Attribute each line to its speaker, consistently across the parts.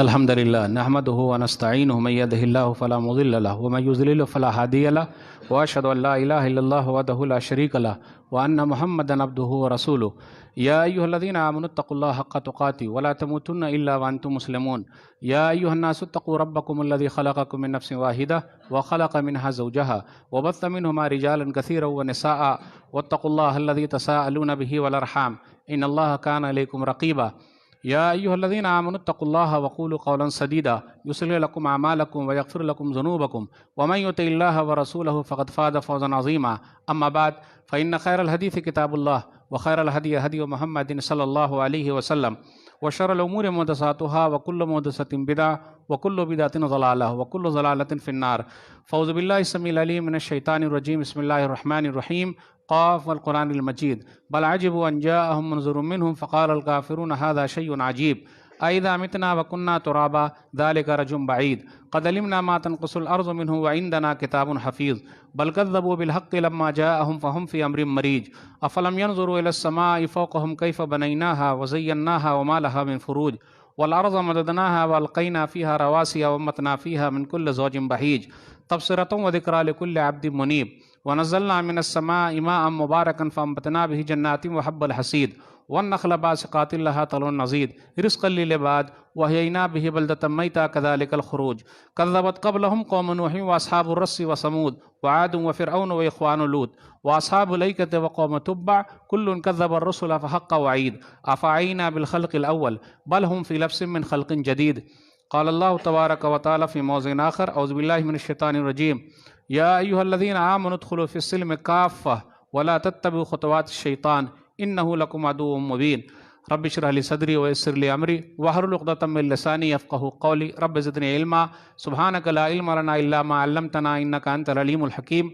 Speaker 1: إن الحمد لله نحمده ونستعينه من يهده الله فلا مضل له ومن يضلل فلا هادي له وأشهد أن لا إله إلا الله وحده لا شريك له وأن محمدا عبده ورسوله يا أيها الذين آمنوا اتقوا الله حق تقاته ولا تموتن إلا وأنتم مسلمون يا أيها الناس اتقوا ربكم الذي خلقكم من نفس واحدة وخلق منها زوجها وبث منهما رجالا كثيرا ونساء واتقوا الله الذي تساءلون به والأرحام إن الله كان عليكم رقيبا يا أيها الذين آمنوا اتقوا الله وقولوا قولا سديدا يصلح لكم أعمالكم ويغفر لكم ذنوبكم ومن يطع الله ورسوله فقد فاز فوزا عظيما أما بعد فإن خير الحديث كتاب الله وخير الهدي هدي محمد صلى الله عليه وسلم وشر الأمور محدثاتها وكل محدثة بدعة وكل بدعة ضلالة وكل ضلالة في النار فأعوذ بالله السميع العليم من الشيطان الرجيم بسم الله الرحمن الرحيم قاف والقرآن المجيد بل عجبوا أن جاءهم منذر منهم فقال الكافرون هذا شيء عجيب أإذا متنا وكنا ترابا ذلك رجل بعيد قد علمنا ما تنقص الأرض منه وعندنا كتاب حفيظ بل كذبوا بالحق لما جاءهم فهم في أمر مريج أفلم ينظروا إلى السماء فوقهم كيف بنيناها وزيناها وما لها من فروج والأرض مددناها وألقينا فيها رواسي وأنبتنا فيها من كل زوج بهيج تبصرة وذكرى لكل عبد منيب ونزلنا من السماء ماء مباركا فأنبتنا به جنات وحب الحصيد والنخل باسقات لها طلع نضيد رزقا للعباد وأحيينا به بلدة ميتا كذلك الخروج كذبت قبلهم قوم نوح وأصحاب الرس وثمود وعاد وفرعون وإخوان لوط وأصحاب الأيكة وقوم تبع كل كذب الرسل فحق وعيد أفعينا بالخلق الأول بل هم في لبس من خلق جديد قال الله تبارك وتعالى في موضع آخر أعوذ بالله من الشيطان الرجيم يا أيها الذين آمنوا ادخلوا في السلم كافة ولا تتبعوا خطوات الشيطان إنه لكم عدو مبين رب اشرح لي صدري ويسر لي أمري واحلل عقدة من لساني يفقهوا قولي رب زدني علما سبحانك لا علم لنا إلا ما علمتنا إنك أنت العليم الحكيم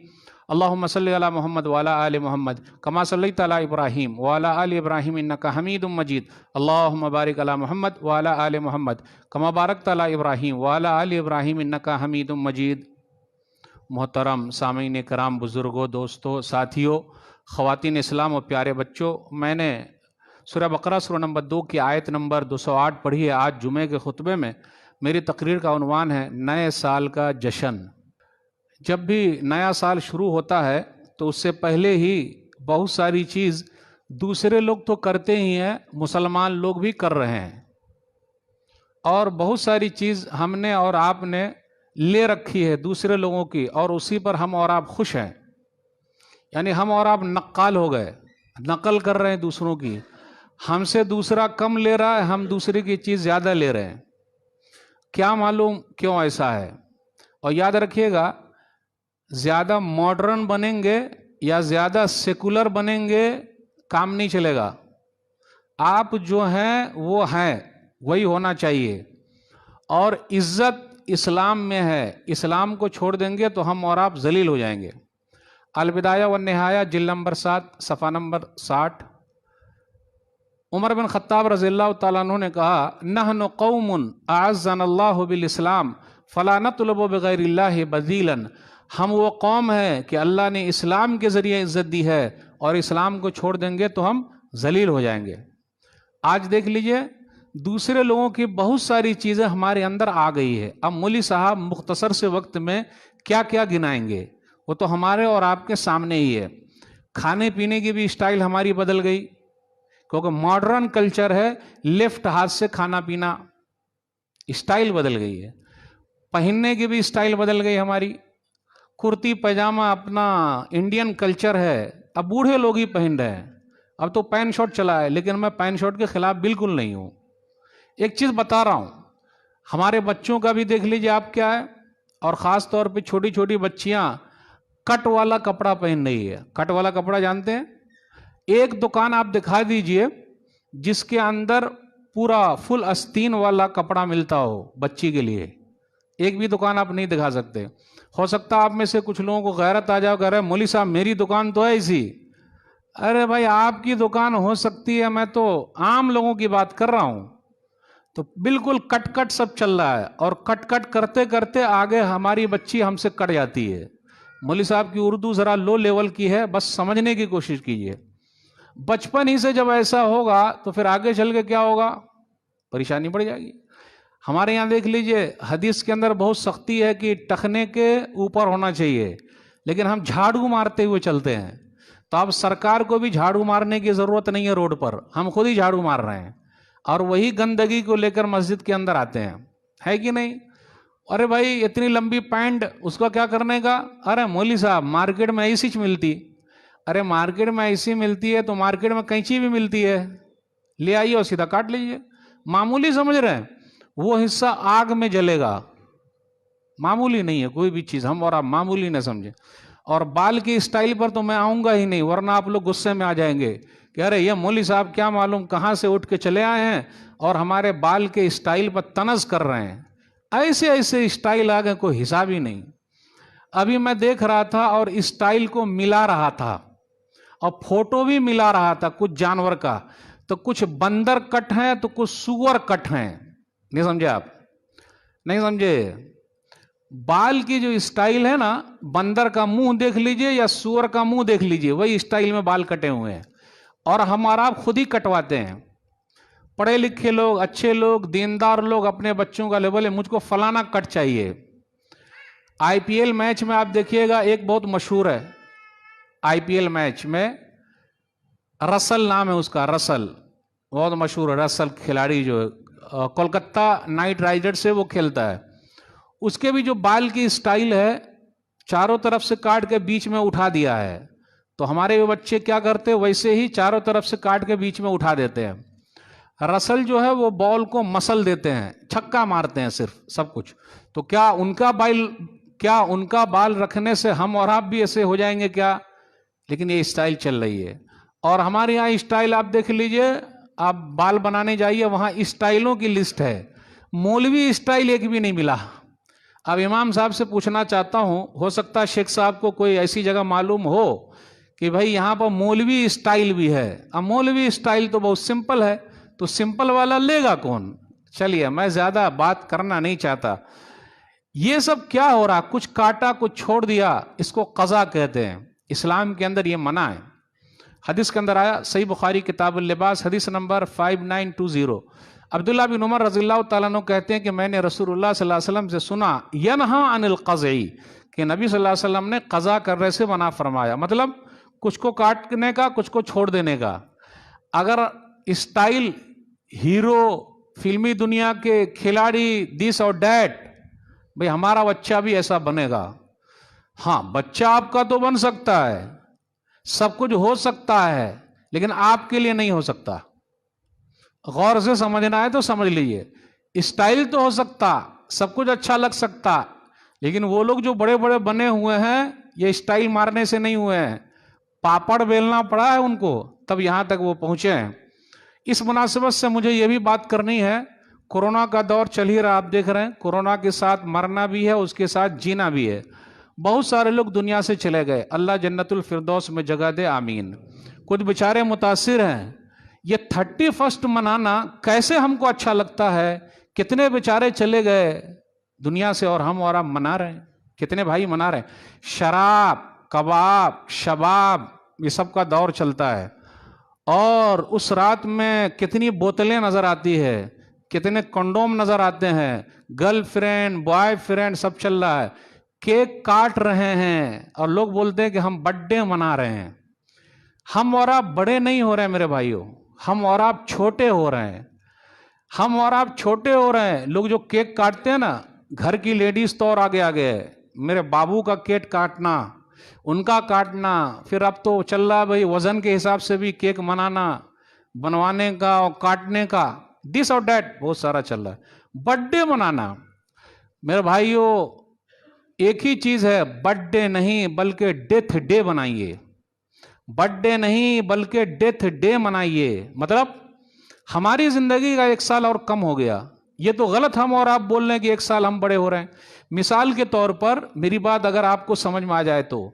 Speaker 1: اللهم صل على محمد وعلى آل محمد كما صليت على إبراهيم وعلى آل إبراهيم إنك حميد مجيد اللهم بارك على محمد وعلى آل محمد كما باركت على إبراهيم وعلى آل إبراهيم إنك حميد مجيد محترم سامعین کرام، بزرگوں، دوستوں، ساتھیوں، خواتین اسلام و پیارے بچوں، میں نے سورہ بقرہ سورہ نمبر 2 کی آیت نمبر 208 پڑھی ہے۔ آج جمعے کے خطبے میں میری تقریر کا عنوان ہے نئے سال کا جشن۔ جب بھی نیا سال شروع ہوتا ہے تو اس سے پہلے ہی بہت ساری چیز دوسرے لوگ تو کرتے ہی ہیں، مسلمان لوگ بھی کر رہے ہیں، اور بہت ساری چیز ہم نے اور آپ نے لے رکھی ہے دوسرے لوگوں کی، اور اسی پر ہم اور آپ خوش ہیں۔ یعنی ہم اور آپ نقال ہو گئے، نقل کر رہے ہیں دوسروں کی، ہم سے دوسرا کم لے رہا ہے، ہم دوسرے کی چیز زیادہ لے رہے ہیں۔ کیا معلوم کیوں ایسا ہے؟ اور یاد رکھیے گا، زیادہ ماڈرن بنیں گے یا زیادہ سیکولر بنیں گے کام نہیں چلے گا۔ آپ جو ہیں وہ ہیں، وہی ہونا چاہیے، اور عزت اسلام میں ہے۔ اسلام کو چھوڑ دیں گے تو ہم اور آپ ذلیل ہو جائیں گے۔ البدایہ والنہایہ جلد نمبر 7 صفحہ نمبر 60۔ عمر بن خطاب رضی اللہ تعالیٰ عنہ نے کہا نحن قوم اعزنا اللہ بالاسلام فلا نطلب بغیر اللہ بدیلا۔ ہم وہ قوم ہے کہ اللہ نے اسلام کے ذریعے عزت دی ہے، اور اسلام کو چھوڑ دیں گے تو ہم ذلیل ہو جائیں گے۔ آج دیکھ لیجئے، دوسرے لوگوں کی بہت ساری چیزیں ہمارے اندر آ گئی ہے۔ اب مولی صاحب مختصر سے وقت میں کیا کیا گنائیں گے، وہ تو ہمارے اور آپ کے سامنے ہی ہے۔ کھانے پینے کی بھی اسٹائل ہماری بدل گئی، کیونکہ ماڈرن کلچر ہے، لیفٹ ہاتھ سے کھانا پینا، اسٹائل بدل گئی ہے۔ پہننے کی بھی اسٹائل بدل گئی ہماری، کرتی پیجامہ اپنا انڈین کلچر ہے، اب بوڑھے لوگ ہی پہن رہے ہیں۔ اب تو پین شارٹ چلا ہے، لیکن میں پین شارٹ کے خلاف بالکل نہیں ہوں۔ ایک چیز بتا رہا ہوں، ہمارے بچوں کا بھی دیکھ لیجئے آپ کیا ہے، اور خاص طور پہ چھوٹی چھوٹی بچیاں کٹ والا کپڑا پہن رہی ہے۔ کٹ والا کپڑا جانتے ہیں؟ ایک دکان آپ دکھا دیجئے جس کے اندر پورا فل آستین والا کپڑا ملتا ہو بچی کے لیے، ایک بھی دکان آپ نہیں دکھا سکتے۔ ہو سکتا آپ میں سے کچھ لوگوں کو غیرت آ جاؤ، کہہ رہے مولوی صاحب میری دکان تو ہے ایسی۔ ارے بھائی، آپ کی دکان ہو سکتی ہے، میں تو عام لوگوں کی بات کر رہا ہوں۔ تو بالکل کٹ کٹ سب چل رہا ہے، اور کٹ کٹ کرتے کرتے آگے ہماری بچی ہم سے کٹ جاتی ہے۔ مولوی صاحب کی اردو ذرا لو لیول کی ہے، بس سمجھنے کی کوشش کیجئے۔ بچپن ہی سے جب ایسا ہوگا تو پھر آگے چل کے کیا ہوگا؟ پریشانی پڑ جائے گی۔ ہمارے یہاں دیکھ لیجئے حدیث کے اندر بہت سختی ہے کہ ٹخنے کے اوپر ہونا چاہیے، لیکن ہم جھاڑو مارتے ہوئے چلتے ہیں۔ تو اب سرکار کو بھی جھاڑو مارنے کی ضرورت نہیں ہے روڈ پر، ہم خود ہی جھاڑو مار رہے ہیں اور وہی گندگی کو لے کر مسجد کے اندر آتے ہیں، ہے کہ نہیں؟ ارے بھائی اتنی لمبی پینٹ، اس کا کیا کرنے کا؟ ارے مولوی صاحب مارکیٹ میں ایسی چیز ملتی، ارے مارکیٹ میں ایسی ملتی ہے تو مارکیٹ میں کینچی بھی ملتی ہے، لے آئیے اور سیدھا کاٹ لیجیے۔ معمولی سمجھ رہے ہیں؟ وہ حصہ آگ میں جلے گا، معمولی نہیں ہے کوئی بھی چیز، ہم اور آپ معمولی نہ سمجھیں۔ اور بال کی اسٹائل پر تو میں آؤں گا ہی نہیں، ورنہ آپ لوگ غصے میں آ جائیں گے کہ ارے یہ مولوی صاحب کیا معلوم کہاں سے اٹھ کے چلے آئے ہیں اور ہمارے بال کے اسٹائل پر طنز کر رہے ہیں۔ ایسے ایسے اسٹائل آگے کوئی حساب ہی نہیں۔ ابھی میں دیکھ رہا تھا اور اسٹائل کو ملا رہا تھا اور فوٹو بھی ملا رہا تھا کچھ جانور کا، تو کچھ بندر کٹ ہیں تو کچھ سور کٹ ہیں، نہیں سمجھے آپ؟ نہیں سمجھے؟ بال کی جو اسٹائل ہے نا، بندر کا منہ دیکھ لیجئے یا سور کا منہ دیکھ لیجئے، وہی اسٹائل میں بال کٹے ہوئے ہیں، اور ہمارا خود ہی کٹواتے ہیں۔ پڑھے لکھے لوگ، اچھے لوگ، دیندار لوگ اپنے بچوں کا لیول ہے مجھ کو فلانا کٹ چاہیے۔ آئی پی ایل میچ میں آپ دیکھیے گا، ایک بہت مشہور ہے آئی پی ایل میچ میں، رسل نام ہے اس کا، رسل بہت مشہور ہے، رسل کھلاڑی جو ہے کولکتہ نائٹ رائڈرز سے وہ کھیلتا ہے، اس کے بھی جو بال کی اسٹائل ہے چاروں طرف سے کاٹ کے بیچ میں اٹھا دیا ہے، تو ہمارے بچے کیا کرتے ویسے ہی چاروں طرف سے کاٹ کے بیچ میں اٹھا دیتے ہیں۔ رسل جو ہے وہ بال کو مسل دیتے ہیں، چھکا مارتے ہیں صرف، سب کچھ۔ تو کیا ان کا بال رکھنے سے ہم اور آپ بھی ایسے ہو جائیں گے کیا؟ لیکن یہ اسٹائل چل رہی ہے۔ اور ہمارے یہاں اسٹائل آپ دیکھ لیجئے، آپ بال بنانے جائیے وہاں اسٹائلوں کی لسٹ ہے، مولوی اسٹائل ایک بھی نہیں ملا۔ اب امام صاحب سے پوچھنا چاہتا ہوں، ہو سکتا ہے شیخ صاحب کو کوئی ایسی جگہ معلوم ہو کہ بھائی یہاں پر مولوی اسٹائل بھی ہے۔ اب مولوی اسٹائل تو بہت سمپل ہے، تو سمپل والا لے گا کون؟ چلیے میں زیادہ بات کرنا نہیں چاہتا۔ یہ سب کیا ہو رہا؟ کچھ کاٹا کچھ چھوڑ دیا، اس کو قضا کہتے ہیں، اسلام کے اندر یہ منع ہے۔ حدیث کے اندر آیا، صحیح بخاری کتاب اللباس حدیث نمبر 5920، عبداللہ بن عمر رضی اللہ تعالیٰ عنہ کہتے ہیں کہ میں نے رسول اللہ صلی اللہ علیہ وسلم سے سنا، ینہا عن القضع، کہ نبی صلی اللہ علیہ وسلم نے قضا کرنے سے منع فرمایا، مطلب کچھ کو کاٹنے کا کچھ کو چھوڑ دینے کا۔ اگر اسٹائل ہیرو، فلمی دنیا کے کھلاڑی، دیس اور ڈیٹ، بھئی ہمارا بچہ بھی ایسا بنے گا۔ ہاں بچہ آپ کا تو بن سکتا ہے، سب کچھ ہو سکتا ہے، لیکن آپ کے لیے نہیں ہو سکتا۔ غور سے سمجھنا ہے تو سمجھ لیجئے، اسٹائل تو ہو سکتا، سب کچھ اچھا لگ سکتا، لیکن وہ لوگ جو بڑے بڑے بنے ہوئے ہیں یہ اسٹائل مارنے سے نہیں ہوئے ہیں، پاپڑ بیلنا پڑا ہے ان کو تب یہاں تک وہ پہنچے ہیں۔ اس مناسبت سے مجھے یہ بھی بات کرنی ہے، کورونا کا دور چل ہی رہا، آپ دیکھ رہے ہیں کورونا کے ساتھ مرنا بھی ہے، اس کے ساتھ جینا بھی ہے۔ بہت سارے لوگ دنیا سے چلے گئے، اللہ جنت الفردوس میں جگہ دے، آمین۔ کچھ بیچارے متاثر ہیں۔ یہ 31 منانا کیسے ہم کو اچھا لگتا ہے؟ کتنے بیچارے چلے گئے دنیا سے اور ہم اور آپ منا رہے ہیں، کتنے بھائی منا رہے ہیں۔ شراب، کباب، شباب، یہ سب کا دور چلتا ہے، اور اس رات میں کتنی بوتلیں نظر آتی ہے، کتنے کنڈوم نظر آتے ہیں، گرل فرینڈ، بوائے فرینڈ، سب چل رہا ہے، کیک کاٹ رہے ہیں، اور لوگ بولتے ہیں کہ ہم برتھ ڈے منا رہے ہیں۔ ہم اور آپ بڑے نہیں ہو رہے ہیں میرے بھائیوں، ہم اور آپ چھوٹے ہو رہے ہیں، ہم اور آپ چھوٹے ہو رہے ہیں۔ لوگ جو کیک کاٹتے ہیں نا، گھر کی لیڈیز تو اور آگے آگے ہے، میرے بابو کا کیک کاٹنا، ان کا کاٹنا، پھر اب تو چل رہا بھائی وزن کے حساب سے بھی کیک منانا، بنوانے کا اور کاٹنے کا، دس اور دیٹ بہت سارا چل رہا ہے۔ برتھ ڈے منانا میرے بھائیوں ایک ہی چیز ہے، برتھ ڈے نہیں بلکہ ڈیتھ ڈے بنائیے، برتھ ڈے نہیں بلکہ ڈیتھ ڈے منائیے۔ مطلب ہماری زندگی کا 1 سال اور کم ہو گیا، یہ تو غلط ہم اور آپ بول رہے ہیں کہ 1 سال ہم بڑے ہو رہے ہیں۔ مثال کے طور پر میری بات اگر آپ کو سمجھ میں آ جائے تو،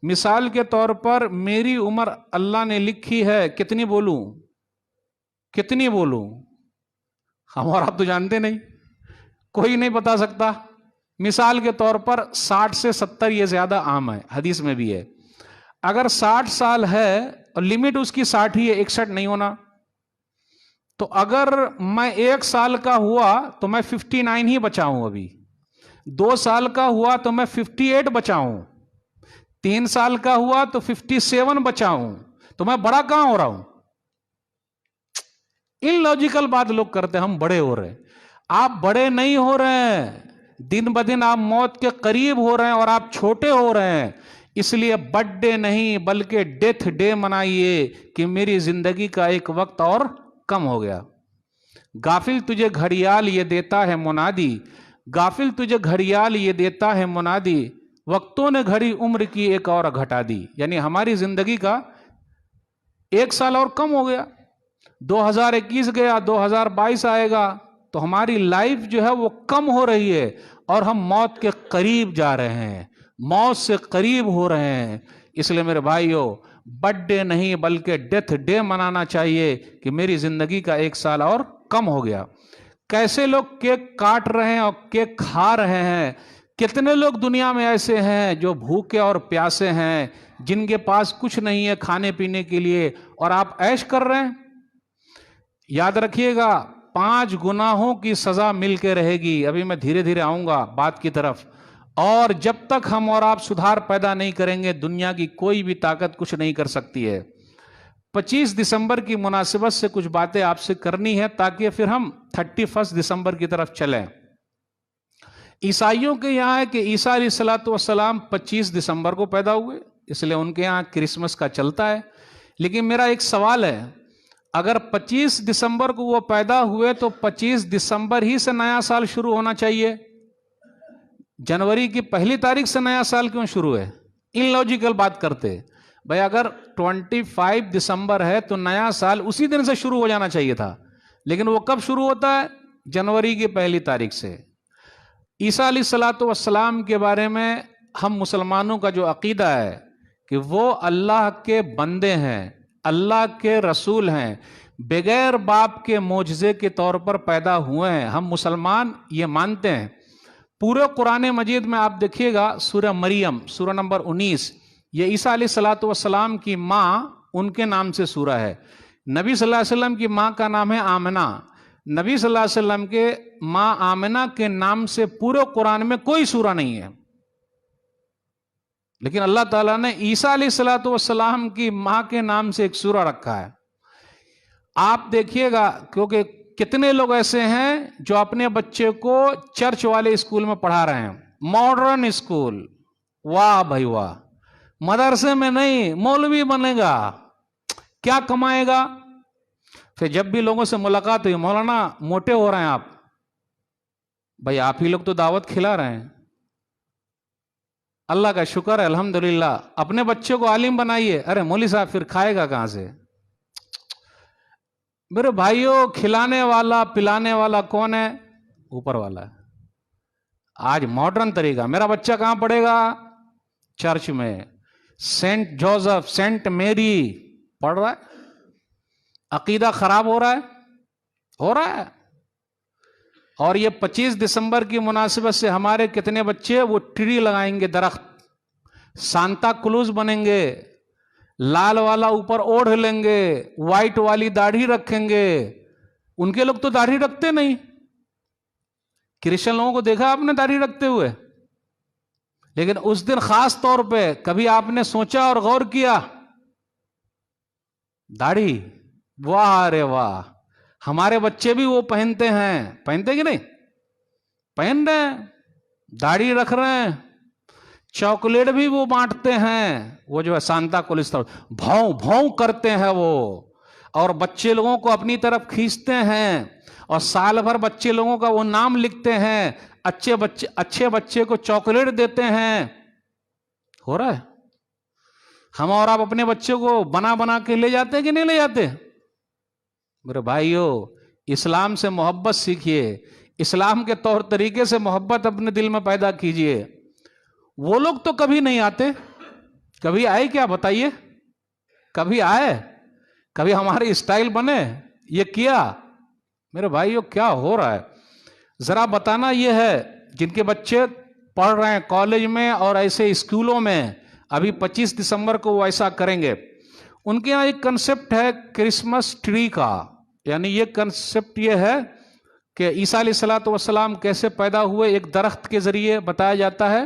Speaker 1: مثال کے طور پر میری عمر اللہ نے لکھی ہے، کتنی بولوں؟ کتنی بولوں؟ ہم اور آپ تو جانتے نہیں، کوئی نہیں بتا سکتا۔ مثال کے طور پر 60 سے 70 یہ زیادہ عام ہے، حدیث میں بھی ہے۔ اگر 60 سال ہے اور لمٹ اس کی 60 ہی ہے، 61 نہیں ہونا، تو اگر میں 1 سال کا ہوا تو میں 59 ہی بچاؤں، ابھی 2 سال کا ہوا تو میں 58 بچاؤں، 3 سال کا ہوا تو 57 بچاؤں، تو میں بڑا کہاں ہو رہا ہوں؟ ان لاجیکل بات لوگ کرتے ہیں ہم بڑے ہو رہے ہیں. آپ بڑے نہیں ہو رہے ہیں، دن بدن آپ موت کے قریب ہو رہے ہیں اور آپ چھوٹے ہو رہے ہیں. اس لیے برتھ ڈے نہیں بلکہ ڈیتھ ڈے منائیے کہ میری زندگی کا ایک وقت اور کم ہو گیا. غافل تجھے گھڑیال یہ دیتا ہے منادی، غافل تجھے گھڑیال یہ دیتا ہے منادی، وقتوں نے گھڑی عمر کی ایک اور گھٹا دی. یعنی ہماری زندگی کا 1 سال اور کم ہو گیا. 2021 گیا، 2022 آئے گا تو ہماری لائف جو ہے وہ کم ہو رہی ہے اور ہم موت کے قریب جا رہے ہیں، موت سے قریب ہو رہے ہیں. اس لیے میرے بھائیو، برتھ ڈے نہیں بلکہ ڈیتھ ڈے منانا چاہیے کہ میری زندگی کا 1 سال اور کم ہو گیا. کیسے لوگ کیک کاٹ رہے ہیں اور کیک کھا رہے ہیں. کتنے لوگ دنیا میں ایسے ہیں جو بھوکے اور پیاسے ہیں، جن کے پاس کچھ نہیں ہے کھانے پینے کے لیے، اور آپ عیش کر رہے ہیں. یاد رکھیے گا 5 گناہوں کی سزا مل کے رہے گی. ابھی میں دھیرے دھیرے آؤں گا بات کی طرف. اور جب تک ہم اور آپ سدھار پیدا نہیں کریں گے، دنیا کی کوئی بھی طاقت کچھ نہیں کر سکتی ہے. 25 دسمبر کی مناسبت سے کچھ باتیں آپ سے کرنی ہے تاکہ پھر ہم 31 دسمبر کی طرف چلیں. عیسائیوں کے یہاں ہے کہ عیسیٰ علیہ الصلوۃ والسلام 25 دسمبر کو پیدا ہوئے، اس لیے ان کے یہاں کرسمس کا چلتا ہے. لیکن میرا ایک سوال ہے، اگر 25 دسمبر کو وہ پیدا ہوئے تو 25 دسمبر ہی سے نیا سال شروع ہونا چاہیے، جنوری کی 1 تاریخ سے نیا سال کیوں شروع ہے؟ ان لاجیکل بات کرتے بھائی، اگر 25 دسمبر ہے تو نیا سال اسی دن سے شروع ہو جانا چاہیے تھا. لیکن وہ کب شروع ہوتا ہے؟ جنوری کی 1 تاریخ سے. عیسیٰ علیہ الصلوۃ والسلام کے بارے میں ہم مسلمانوں کا جو عقیدہ ہے کہ وہ اللہ کے بندے ہیں، اللہ کے رسول ہیں، بغیر باپ کے معجزے کے طور پر پیدا ہوئے ہیں. ہم مسلمان یہ مانتے ہیں. پورے قرآن مجید میں آپ دیکھیے گا سورہ مریم، سورہ نمبر 19، یہ عیسیٰ علیہ الصلوۃ والسلام کی ماں، ان کے نام سے سورہ ہے. نبی صلی اللہ علیہ وسلم کی ماں کا نام ہے آمنہ. نبی صلی اللہ علیہ وسلم کے ماں آمنہ کے نام سے پورے قرآن میں کوئی سورہ نہیں ہے. لیکن اللہ تعالیٰ نے عیسیٰ علیہ الصلوۃ والسلام کی ماں کے نام سے ایک سورہ رکھا ہے. آپ دیکھیے گا، کیونکہ کتنے لوگ ایسے ہیں جو اپنے بچے کو چرچ والے اسکول میں پڑھا رہے ہیں، ماڈرن اسکول. واہ بھائی واہ، مدرسے میں نہیں، مولوی بنے گا، کیا کمائے گا؟ پھر جب بھی لوگوں سے ملاقات ہوئی، مولانا موٹے ہو رہے ہیں آپ. بھائی آپ ہی لوگ تو دعوت کھلا رہے ہیں. اللہ کا شکر ہے الحمدللہ. اپنے بچے کو عالم بنائیے. ارے مولوی صاحب پھر کھائے گا کہاں سے؟ میرے بھائیوں، کھلانے والا پلانے والا کون ہے؟ اوپر والا ہے. آج ماڈرن طریقہ. میرا بچہ کہاں پڑھے گا؟ چرچ میں، سینٹ جوزف، سینٹ میری پڑھ رہا ہے. عقیدہ خراب ہو رہا ہے. اور یہ 25 دسمبر کی مناسبت سے ہمارے کتنے بچے وہ ٹری لگائیں گے، درخت، سانتا کلوز بنیں گے، لال والا اوپر اوڑھ لیں گے، وائٹ والی داڑھی رکھیں گے. ان کے لوگ تو داڑھی رکھتے نہیں. کرسچن لوگوں کو دیکھا آپ نے داڑھی رکھتے ہوئے؟ لیکن اس دن خاص طور پہ کبھی آپ نے سوچا اور غور کیا؟ داڑھی، واہ رے واہ. ہمارے بچے بھی وہ پہنتے ہیں، پہنتے کہ نہیں؟ پہن رہے ہیں، داڑھی رکھ رہے ہیں، چاکلیٹ بھی وہ بانٹتے ہیں. وہ جو ہے سانتا کلوز بھاؤں بھاؤں کرتے ہیں وہ، اور بچے لوگوں کو اپنی طرف کھینچتے ہیں، اور سال بھر بچے لوگوں کا وہ نام لکھتے ہیں. اچھے بچے کو چاکلیٹ دیتے ہیں. ہو رہا ہے. ہم اور آپ اپنے بچے کو بنا بنا کے لے جاتے ہیں کہ نہیں لے جاتے؟ میرے بھائیوں، اسلام سے محبت سیکھیے، اسلام کے طور طریقے سے محبت اپنے دل میں پیدا کیجئے. وہ لوگ تو کبھی نہیں آتے. کبھی آئے کیا بتائیے؟ کبھی آئے؟ کبھی ہمارے اسٹائل بنے؟ یہ کیا؟ میرے بھائیوں کیا ہو رہا ہے؟ ذرا بتانا یہ ہے جن کے بچے پڑھ رہے ہیں کالج میں اور ایسے اسکولوں میں، ابھی 25 دسمبر کو وہ ایسا کریں گے. ان کے یہاں ایک کنسپٹ ہے کرسمس ٹری کا. یعنی یہ کنسپٹ یہ ہے کہ عیسیٰ علیہ الصلوۃ والسلام کیسے پیدا ہوئے، ایک درخت کے ذریعے بتایا جاتا ہے۔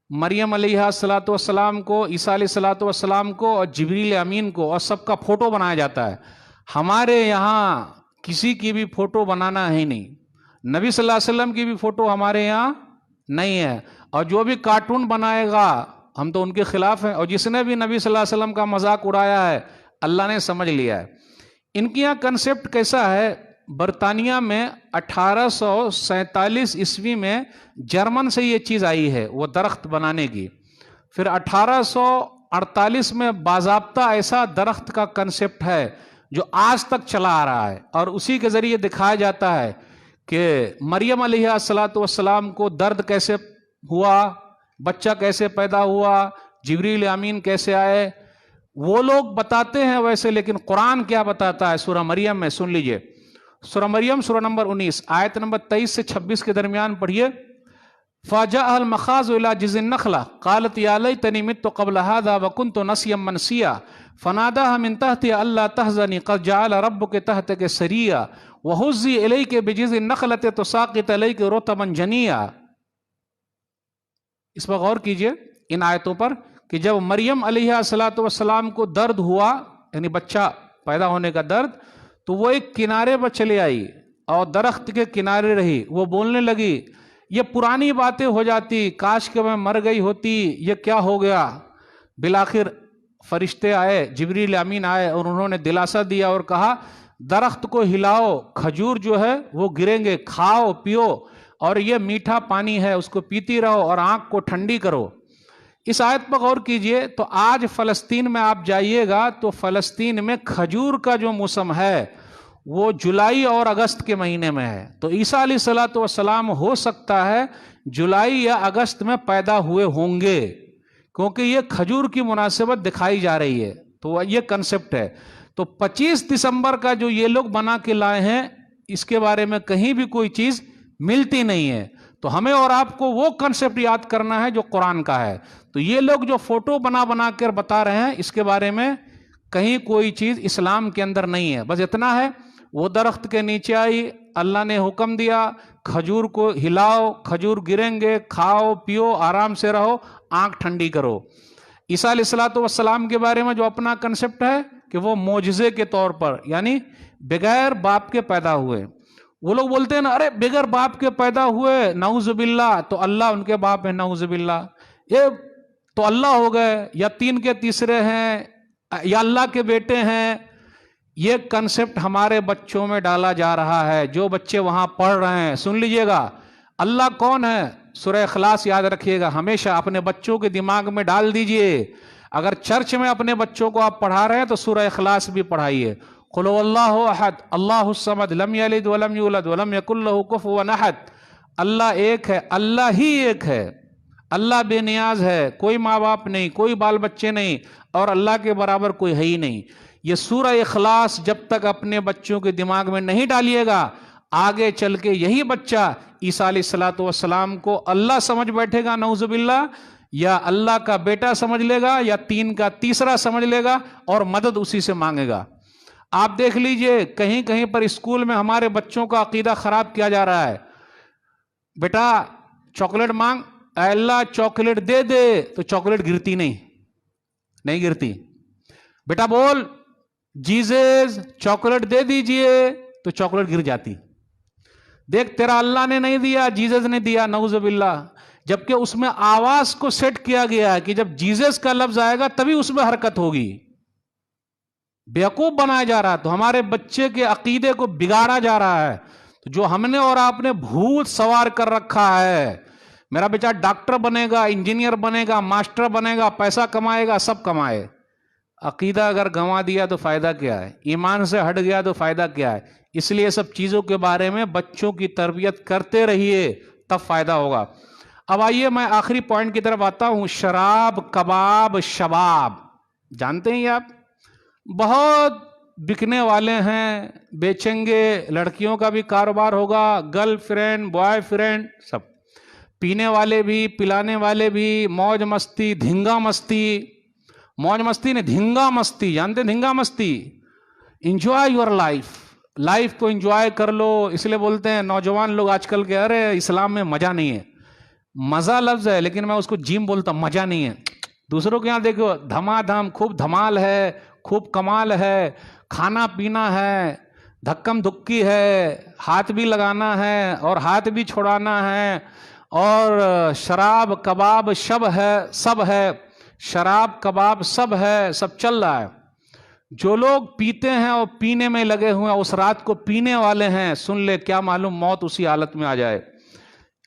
Speaker 1: مریم علیہ الصلوۃ والسلام کو، عیسیٰ علیہ الصلوۃ والسلام کو اور جبریل امین کو اور سب کا فوٹو بنایا جاتا ہے۔ ہمارے یہاں کسی کی بھی فوٹو بنانا ہے نہیں، نبی صلی اللہ علیہ وسلم کی بھی فوٹو ہمارے یہاں نہیں ہے، اور جو بھی کارٹون بنائے گا ہم تو ان کے خلاف ہیں، اور جس نے بھی نبی صلی اللہ علیہ وسلم کا مذاق اڑایا ہے اللہ نے سمجھ لیا ہے۔ ان کی یہاں کنسپٹ کیسا ہے، برطانیہ میں 1847 عیسوی میں جرمن سے یہ چیز آئی ہے وہ درخت بنانے کی، پھر 1848 میں باضابطہ ایسا درخت کا کنسپٹ ہے جو آج تک چلا آ رہا ہے، اور اسی کے ذریعے دکھایا جاتا ہے کہ مریم علیہ السلام کو درد کیسے ہوا، بچہ کیسے پیدا ہوا، جبریل امین کیسے آئے، وہ لوگ بتاتے ہیں ویسے، لیکن قرآن کیا بتاتا ہے سورہ مریم میں سن لیجئے۔ سورہ مریم سورہ نمبر 19 آیت نمبر 23 سے 26 کے درمیان پڑھیے۔ فَجَاءَ الْمَخَاضُ إِلَىٰ جِذْعِ النَّخْلَةِ قَالَتْ يَا لَيْتَنِي مِتُّ قَبْلَ هَٰذَا وَكُنتُ نَسْيًا مَّنسِيًّا فَنَادَاهَا مِن تَحْتِهَا أَلَّا تَحْزَنِي قَدْ جَعَلَ رَبُّكِ تَحْتَكِ سَرِيًّا وَهُزِّي إِلَيْكِ بِجِذْعِ النَّخْلَةِ تُسَاقِطْ عَلَيْكِ رُطَبًا جَنِيًّا۔ اس پر غور کیجئے ان آیتوں پر کہ جب مریم علیہ السلام کو درد ہوا، یعنی بچہ پیدا ہونے کا درد، تو وہ ایک کنارے پر چلے آئی اور درخت کے کنارے رہی، وہ بولنے لگی یہ پرانی باتیں ہو جاتی، کاش کہ میں مر گئی ہوتی، یہ کیا ہو گیا۔ بالآخر فرشتے آئے، جبریل امین آئے اور انہوں نے دلاسا دیا اور کہا درخت کو ہلاؤ، کھجور جو ہے وہ گریں گے، کھاؤ پیو، اور یہ میٹھا پانی ہے اس کو پیتی رہو اور آنکھ کو ٹھنڈی کرو۔ اس آیت پر غور کیجئے تو آج فلسطین میں آپ جائیے گا تو فلسطین میں کھجور کا جو موسم ہے وہ جولائی اور اگست کے مہینے میں ہے، تو عیسیٰ علیہ السلام ہو سکتا ہے جولائی یا اگست میں پیدا ہوئے ہوں گے، کیونکہ یہ کھجور کی مناسبت دکھائی جا رہی ہے، تو یہ کنسپٹ ہے۔ تو 25 دسمبر کا جو یہ لوگ بنا کے لائے ہیں، اس کے بارے میں کہیں بھی کوئی چیز ملتی نہیں ہے، تو ہمیں اور آپ کو وہ کنسپٹ یاد کرنا ہے جو قرآن کا ہے۔ تو یہ لوگ جو فوٹو بنا کر بتا رہے ہیں، اس کے بارے میں کہیں کوئی چیز اسلام کے اندر نہیں ہے، بس اتنا ہے وہ درخت کے نیچے آئی، اللہ نے حکم دیا کھجور کو ہلاؤ، کھجور گریں گے، کھاؤ پیو، آرام سے رہو، آنکھ ٹھنڈی کرو۔ عیسیٰ علیہ السلام کے بارے میں جو اپنا کنسپٹ ہے کہ وہ معجزے کے طور پر، یعنی بغیر باپ کے پیدا ہوئے۔ وہ لوگ بولتے ہیں نا، ارے بغیر باپ کے پیدا ہوئے، نعوذ باللہ، تو اللہ ان کے باپ ہے، نعوذ باللہ، یہ تو اللہ ہو گئے، یا تین کے تیسرے ہیں، یا اللہ کے بیٹے ہیں۔ یہ کنسپٹ ہمارے بچوں میں ڈالا جا رہا ہے، جو بچے وہاں پڑھ رہے ہیں سن لیجئے گا۔ اللہ کون ہے؟ سورہ اخلاص یاد رکھیے گا، ہمیشہ اپنے بچوں کے دماغ میں ڈال دیجئے۔ اگر چرچ میں اپنے بچوں کو آپ پڑھا رہے ہیں تو سورہ اخلاص بھی پڑھائیے۔ قل هو اللہ احد اللہ الصمد لم یلد ولم یولد ولم یکن له کفوا احد۔ اللہ ایک ہے، اللہ ہی ایک ہے، اللہ بے نیاز ہے، کوئی ماں باپ نہیں، کوئی بال بچے نہیں، اور اللہ کے برابر کوئی ہے ہی نہیں۔ یہ سورہ اخلاص جب تک اپنے بچوں کے دماغ میں نہیں ڈالیے گا، آگے چل کے یہی بچہ عیسیٰ علیہ السلام کو اللہ سمجھ بیٹھے گا، نعوذ باللہ، یا اللہ کا بیٹا سمجھ لے گا، یا تین کا تیسرا سمجھ لے گا اور مدد اسی سے مانگے گا۔ آپ دیکھ لیجئے کہیں کہیں پر اسکول میں ہمارے بچوں کا عقیدہ خراب کیا جا رہا ہے۔ بیٹا چاکلیٹ مانگ، اے اللہ چاکلیٹ دے دے، تو چاکلیٹ گرتی نہیں گرتی۔ بیٹا بول جیزس چاکلیٹ دے دیجئے، تو چاکلیٹ گر جاتی۔ دیکھ تیرا اللہ نے نہیں دیا، جیزس نے دیا، نعوذ باللہ، جبکہ اس میں آواز کو سیٹ کیا گیا ہے کہ جب جیزس کا لفظ آئے گا تبھی اس میں حرکت ہوگی۔ بیوقوف بنایا جا رہا ہے، تو ہمارے بچے کے عقیدے کو بگاڑا جا رہا ہے۔ جو ہم نے اور آپ نے بھوت سوار کر رکھا ہے، میرا بیٹا ڈاکٹر بنے گا، انجینئر بنے گا، ماسٹر بنے گا، پیسہ کمائے گا، سب کمائے۔ عقیدہ اگر گنوا دیا تو فائدہ کیا ہے؟ ایمان سے ہٹ گیا تو فائدہ کیا ہے؟ اس لیے سب چیزوں کے بارے میں بچوں کی تربیت کرتے رہیے، تب فائدہ ہوگا۔ اب آئیے میں آخری پوائنٹ کی طرف آتا ہوں، شراب، کباب، شباب، جانتے ہیں آپ بہت بکنے والے ہیں، بیچیں گے، لڑکیوں کا بھی کاروبار ہوگا، گرل فرینڈ، بوائے فرینڈ، سب پینے والے بھی، پلانے والے بھی، موج مستی، دھنگا مستی، موج مستی نے دھنگا مستی، جانتے دھنگا مستی؟ انجوائے یور لائف، لائف کو انجوائے کر لو. اس لیے بولتے ہیں نوجوان لوگ آج کل کے ارے اسلام میں مزہ نہیں ہے. مزہ لفظ ہے لیکن میں اس کو جیم بولتا ہوں, مزہ نہیں ہے. دوسروں کے یہاں دیکھو دھما دھم خوب دھمال ہے, خوب کمال ہے, کھانا پینا ہے, دھکم دھکی ہے, ہاتھ بھی لگانا ہے اور ہاتھ بھی چھڑانا ہے, اور شراب کباب سب ہے, شراب کباب سب ہے, سب چل رہا ہے. جو لوگ پیتے ہیں اور پینے میں لگے ہوئے ہیں, اس رات کو پینے والے ہیں, سن لے کیا معلوم موت اسی حالت میں آ جائے.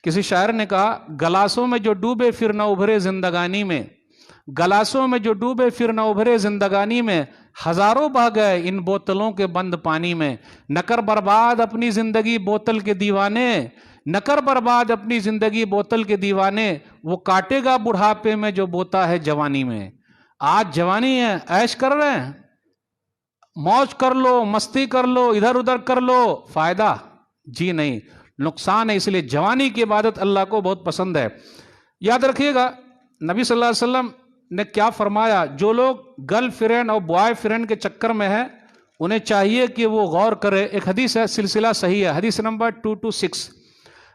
Speaker 1: کسی شاعر نے کہا گلاسوں میں جو ڈوبے پھر نہ ابھرے زندگانی میں, گلاسوں میں جو ڈوبے پھر نہ ابھرے زندگانی میں, ہزاروں بہہ گئے ان بوتلوں کے بند پانی میں. نہ کر برباد اپنی زندگی بوتل کے دیوانے, نہ کر برباد اپنی زندگی بوتل کے دیوانے, وہ کاٹے گا بڑھاپے میں جو بوتا ہے جوانی میں. آج جوانی ہے, عیش کر رہے ہیں, موج کر لو, مستی کر لو, ادھر ادھر کر لو, فائدہ جی نہیں, نقصان ہے. اس لیے جوانی کی عبادت اللہ کو بہت پسند ہے. یاد رکھیے گا نبی صلی اللہ علیہ وسلم نے کیا فرمایا, جو لوگ گرل فرینڈ اور بوائے فرینڈ کے چکر میں ہیں انہیں چاہیے کہ وہ غور کرے. ایک حدیث ہے, سلسلہ صحیح ہے, حدیث نمبر 226,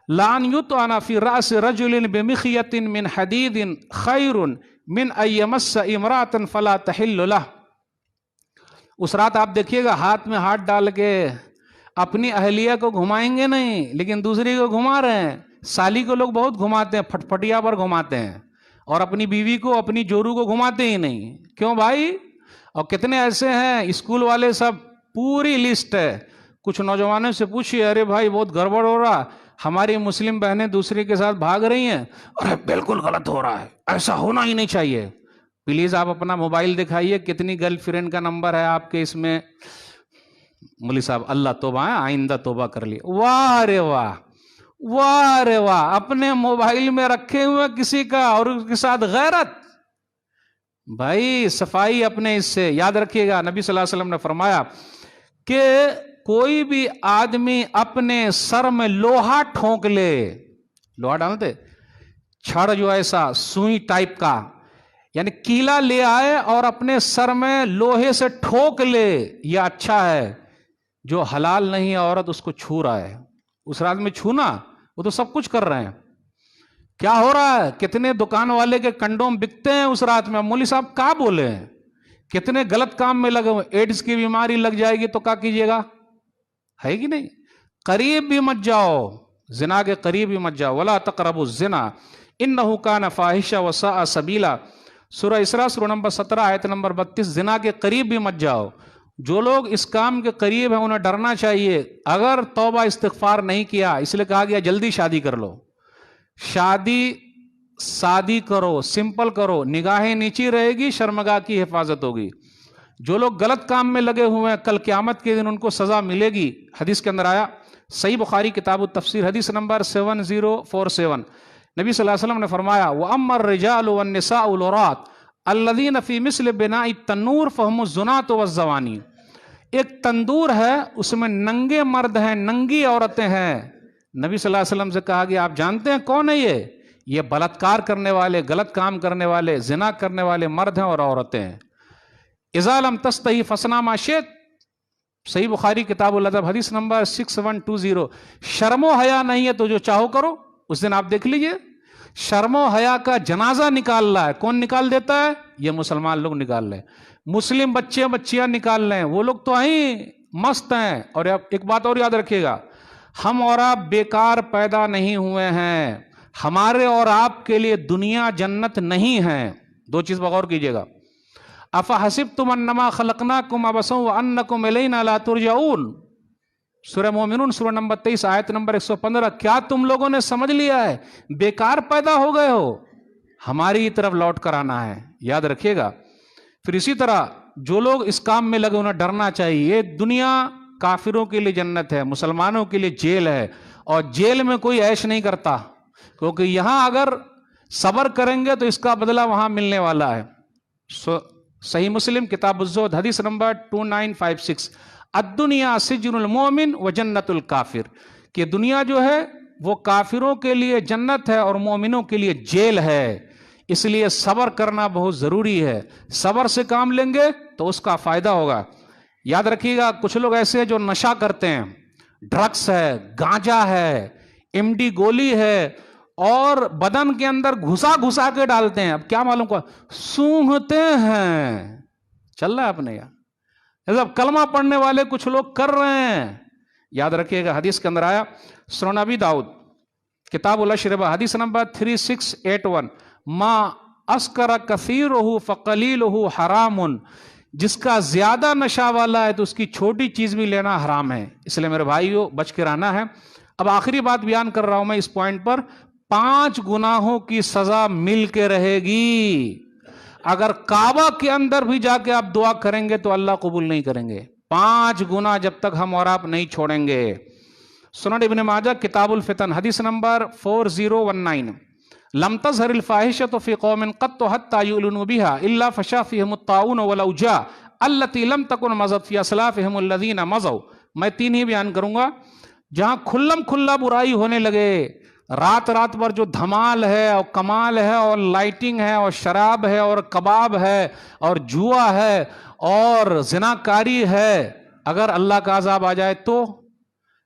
Speaker 1: لان یطعن فی رأس رجل بمخیۃ من حدید خیر من ان یمس امرأۃ فلا تحل لہ. اس رات آپ دیکھیے گا ہاتھ میں ہاتھ ڈال کے اپنی اہلیہ کو گھمائیں گے نہیں لیکن دوسری کو گھما رہے ہیں. سالی کو لوگ بہت گھماتے ہیں, پھٹپھٹیا پر گھماتے ہیں, اور اپنی بیوی کو اپنی جورو کو گھماتے ہی نہیں. کیوں بھائی؟ اور کتنے ایسے ہیں اسکول والے, سب پوری لسٹ ہے. کچھ نوجوانوں سے پوچھیے, ارے بھائی بہت گڑبڑ ہو رہا, ہماری مسلم بہنیں دوسری کے ساتھ بھاگ رہی ہیں, ارے بالکل غلط ہو رہا ہے, ایسا ہونا ہی نہیں چاہیے. پلیز آپ اپنا موبائل دکھائیے کتنی گرل فرینڈ کا نمبر ہے آپ کے اس میں. مولوی صاحب اللہ توبہ ہے, آئندہ توبہ کر لی. واہ رے واہ, واہ رے واہ, اپنے موبائل میں رکھے ہوئے کسی کا اور اس کے ساتھ غیرت. بھائی صفائی اپنے اس سے. یاد رکھیے گا نبی صلی اللہ علیہ وسلم نے فرمایا کہ کوئی بھی آدمی اپنے سر میں لوہا ٹھونک لے, لوہا ڈالتے چھڑ جو ایسا سوئی ٹائپ کا, یعنی کیلا لے آئے اور اپنے سر میں لوہے سے ٹھوک لے, یہ اچھا ہے. جو حلال نہیں ہے عورت اس کو چھو رہا ہے. اس رات میں چھونا, وہ تو سب کچھ کر رہے ہیں. کیا ہو رہا ہے, کتنے دکان والے کے کنڈوم بکتے ہیں اس رات میں. مولوی صاحب کیا بولے ہیں, کتنے غلط کام میں لگے ہوئے. ایڈز کی بیماری لگ جائے گی تو کیا کیجیے گا, ہے کہ نہیں؟ قریب بھی مت جاؤ, زنا کے قریب بھی مت جاؤ. ولا تقربوا الزنا انہ کان فاحشہ وساء سبیلا. سورہ اسراء سورہ نمبر 17 آیت نمبر 32. زنا کے قریب بھی مت جاؤ. جو لوگ اس کام کے قریب ہیں انہیں ڈرنا چاہیے. اگر توبہ استغفار نہیں کیا, اس لیے کہا گیا جلدی شادی کر لو. شادی سادی کرو, سمپل کرو, نگاہیں نیچی رہے گی, شرمگاہ کی حفاظت ہوگی. جو لوگ غلط کام میں لگے ہوئے ہیں کل قیامت کے دن ان کو سزا ملے گی. حدیث کے اندر آیا, صحیح بخاری کتاب التفسیر حدیث نمبر 7047, نبی صلی اللہ علیہ وسلم نے فرمایا وَأَمَّا الرِّجَالُ وَالنِّسَاءُ الْعُرَاةُ الَّذِينَ فِي مِثْلِ بِنَاءِ التَّنُّورِ فَهُمُ الزُّنَاةُ وَالزَّوَانِيُ. ایک تندور ہے, اس میں ننگے مرد ہیں, ننگی عورتیں ہیں. نبی صلی اللہ علیہ وسلم سے کہا گیا آپ جانتے ہیں کون ہے یہ بلاత్కాر کرنے والے, غلط کام کرنے والے, زنا کرنے والے مرد ہیں اور عورتیں ہیں. اذا لم تستحی فاصنع ما شئت, صحیح بخاری کتاب الادب حدیث نمبر 6120. شرم و حیا نہیں ہے تو جو چاہو کرو. اس دن آپ دیکھ لیجئے شرم و حیا کا جنازہ نکال رہا ہے. کون نکال دیتا ہے؟ یہ مسلمان لوگ نکال رہے ہیں. مسلم بچے بچیاں نکال رہے ہیں, وہ لوگ تو ہیں مست ہیں. اور ایک بات اور یاد رکھیے گا, ہم اور آپ بیکار پیدا نہیں ہوئے ہیں. ہمارے اور آپ کے لیے دنیا جنت نہیں ہے. دو چیز پر غور کیجئے گا. افحسبتم انما خلقناکم عبثا وانکم الینا لا ترجعون, سورہ مومنون سورہ نمبر 23 آیت نمبر 115. کیا تم لوگوں نے سمجھ لیا ہے بیکار پیدا ہو گئے ہو, ہماری طرف لوٹ کر آنا ہے. یاد رکھیے گا. پھر اسی طرح جو لوگ اس کام میں لگے انہیں ڈرنا چاہیے. یہ دنیا کافروں کے لیے جنت ہے, مسلمانوں کے لیے جیل ہے. اور جیل میں کوئی عیش نہیں کرتا, کیونکہ یہاں اگر صبر کریں گے تو اس کا بدلہ وہاں ملنے والا ہے. صحیح مسلم کتاب الزہد حدیث نمبر 2956. الدنیا سجن المومن و جنت الکافر, کہ دنیا جو ہے وہ کافروں کے لیے جنت ہے اور مومنوں کے لیے جیل ہے. اس لیے صبر کرنا بہت ضروری ہے. صبر سے کام لیں گے تو اس کا فائدہ ہوگا. یاد رکھیے گا کچھ لوگ ایسے ہیں جو نشہ کرتے ہیں، ڈرگس ہے، گانجا ہے، MD گولی ہے، اور بدن کے اندر گھسا گھسا کے ڈالتے ہیں. اب کیا معلوم کو سونگھتے ہیں. چل رہا ہے اپنے یہاں کلمہ پڑھنے والے کچھ لوگ کر رہے ہیں. یاد رکھیے گا حدیث کے اندر آیا، سنن ابی داؤد کتاب الاشربہ حدیث نمبر 3681، ما اسکر کثیرہ فقلیلہ حرام، جس کا زیادہ نشہ والا ہے تو اس کی چھوٹی چیز بھی لینا حرام ہے. اس لیے میرے بھائیو بچ کے رہنا ہے. اب آخری بات بیان کر رہا ہوں میں اس پوائنٹ پر، 5 گناہوں کی سزا مل کے رہے گی. اگر کعبہ کے اندر بھی جا کے آپ دعا کریں گے تو اللہ قبول نہیں کریں گے. 5 گناہ جب تک ہم اور آپ نہیں چھوڑیں گے. سنن ابن ماجہ کتاب الفتن حدیث نمبر 4019، لم تظہر الفاحشۃ فی قوم قط حتی یعلنوا بها الا فشا فیہم الطاعون والاوجاع التي لم تکن مضت فی اسلافہم الذین مضوا. میں 3 ہی بیان کروں گا. جہاں کھلم کھلا برائی ہونے لگے، رات رات بھر جو دھمال ہے اور کمال ہے اور لائٹنگ ہے اور شراب ہے اور کباب ہے اور جوا ہے اور زناکاری ہے، اگر اللہ کا عذاب آ جائے تو،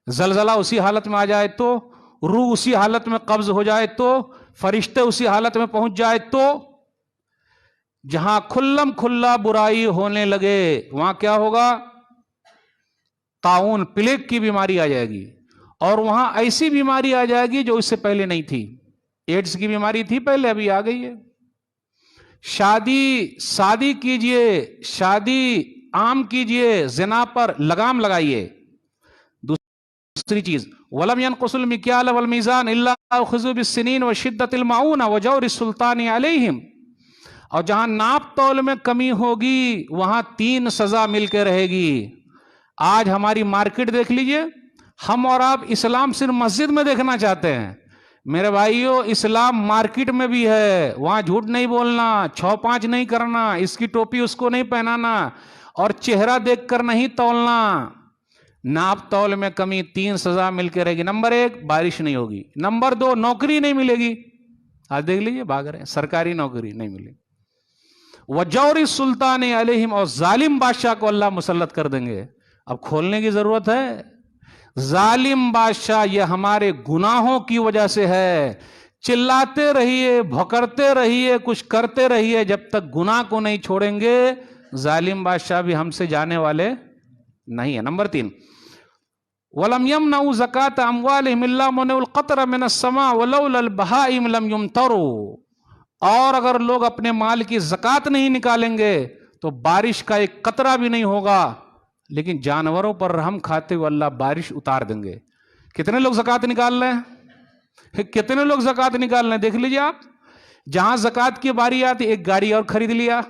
Speaker 1: زلزلہ اسی حالت میں آ جائے تو، روح اسی حالت میں قبض ہو جائے تو، فرشتے اسی حالت میں پہنچ جائے تو، جہاں کھلم کھلا برائی ہونے لگے وہاں کیا ہوگا؟ طاعون، پلیگ کی بیماری آ جائے گی. اور وہاں ایسی بیماری آ جائے گی جو اس سے پہلے نہیں تھی. ایڈز کی بیماری تھی پہلے، ابھی آ گئی ہے. شادی کیجئے، شادی عام کیجئے، زنا پر لگام لگائیے. دوسری چیز، وَلَمْ يَنْقُصُ الْمِكْيَالَ وَالْمِيزَانَ إِلَّا أُخِذُوا بِالسِّنِينِ وَشِدَّةِ الْمَعُونَ وَجَوْرِ السُّلْطَانِ عَلَيْهِمْ. اور جہاں ناپ تول میں کمی ہوگی وہاں 3 سزا مل کے رہے گی. آج ہماری مارکیٹ دیکھ لیجئے، ہم اور آپ اسلام صرف مسجد میں دیکھنا چاہتے ہیں. میرے بھائیو اسلام مارکیٹ میں بھی ہے. وہاں جھوٹ نہیں بولنا، 6-5 نہیں کرنا، اس کی ٹوپی اس کو نہیں پہنانا، اور چہرہ دیکھ کر نہیں تولنا. ناپ تول میں کمی، 3 سزا مل کے رہے گی. نمبر 1 بارش نہیں ہوگی. نمبر 2 نوکری نہیں ملے گی. آج دیکھ لیجئے بھاگ رہے ہیں، سرکاری نوکری نہیں ملے. وَجَوْرِ السُّلْطَانِ عَلَيْهِمْ، اور ظالم بادشاہ کو اللہ مسلط کر دیں گے. اب کھولنے کی ضرورت ہے. ظالم بادشاہ یہ ہمارے گناہوں کی وجہ سے ہے. چلاتے رہیے، بھکرتے رہیے، کچھ کرتے رہیے، جب تک گناہ کو نہیں چھوڑیں گے ظالم بادشاہ بھی ہم سے جانے والے نہیں ہے. نمبر 3، وَلَمْ يَمْنَعُوا زَكَاةَ أَمْوَالِهِمْ إِلَّا مَنِعُوا الْقَطْرَ مِنَ السَّمَاءِ وَلَوْلَا الْبَهَائِمُ لَمْ يُمْطَرُوا. اور اگر لوگ اپنے مال کی زکوٰۃ نہیں نکالیں گے تو بارش کا ایک قطرہ بھی نہیں ہوگا. لیکن جانوروں پر رحم کھاتے ہوئے اللہ بارش اتار دیں گے. کتنے لوگ زکوٰۃ نکال رہے ہیں؟ کتنے لوگ زکوٰۃ نکال رہے ہیں؟ دیکھ لیجیے آپ. جہاں زکوٰۃ کی باری آتی ایک گاڑی اور خرید لیا.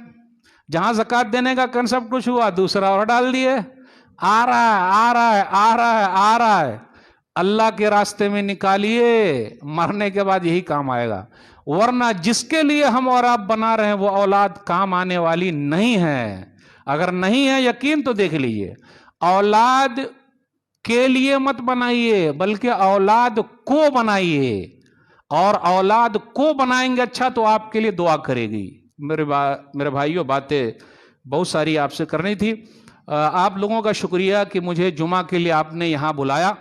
Speaker 1: جہاں زکوٰۃ دینے کا کنسپٹ کچھ ہوا دوسرا اور ڈال دیے. آ رہا ہے، آ رہا ہے، آ رہا ہے، آ رہا ہے. اللہ کے راستے میں نکالیے، مرنے کے بعد یہی کام آئے گا. ورنہ جس کے لیے ہم اور آپ بنا رہے ہیں وہ اولاد کام آنے والی نہیں ہے. اگر نہیں ہے یقین تو دیکھ لیجئے. اولاد کے لیے مت بنائیے بلکہ اولاد کو بنائیے، اور اولاد کو بنائیں گے اچھا تو آپ کے لیے دعا کرے گی. میرے بھائیوں باتیں بہت ساری آپ سے کرنی تھی. آپ لوگوں کا شکریہ کہ مجھے جمعہ کے لیے آپ نے یہاں بلایا.